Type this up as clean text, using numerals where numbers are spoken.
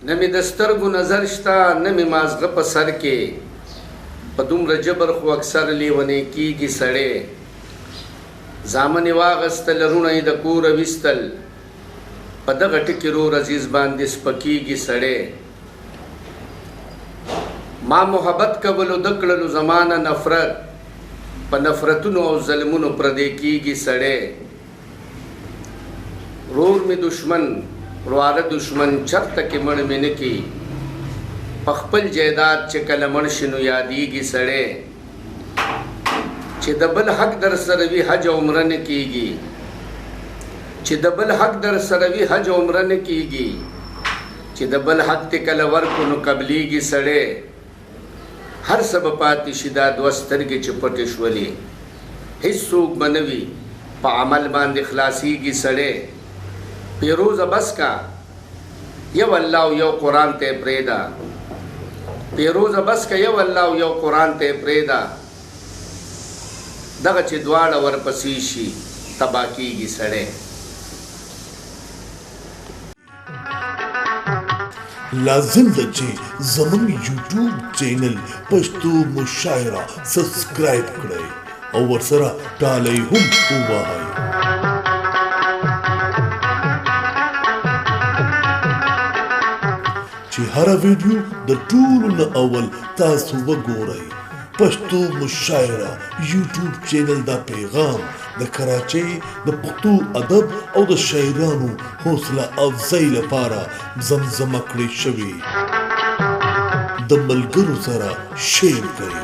نه مې د سترګو نظر شته نه مې مازغه په سر کې په دومره جبر خو اکثر لیونی کېږي سړی زامن یې واغستل رونه یې د کوره ویستل په دغه ټکي رور عزیز باندې سپکېږي سړی ما محبت کولو د کړلو زمانه نفرت په نفرتونو او ظلمونو پردی کېږي سړی رور مې دشمن رواره دشمن چرته کې مړ مې نه کي په خپل جایداد چې کله مړ شي نو یادېږي سړی چې د بل حق در سره وي حج عمره نه کېږي چې د بل حق در سره وي حج عمره نه کېږي چې د بل حق ته کله ورکو نو قبلېږي سړی هر څه به پاتې شي دا دوه سترګې چې پټې شولې هېڅ څوک به نه وي په عمل باندې خلاصېږي سړی پیروزه بس کا یو الله او یو قرآن ته پرېږده پیروزه بس کا یو الله او یو قرآن ته پرېږده دغه چې دواړه ورپسې شي تبا کېږي سړی لازم ده چې زموږ یوټیوب چینل پښتو مشاعره سبسکرایب کړئ او ورسره ټالۍ هم ووهئ چې هر ویډیو د ټولو نه اول تاسو وګورئ پښتو مشاعره یوټیوب چینل دا پیغام د کراچۍ د پښتو ادب او د شاعرانو حوصله افزای لپاره زمزمه کړې شوې د ملګرو سره شیر کړئ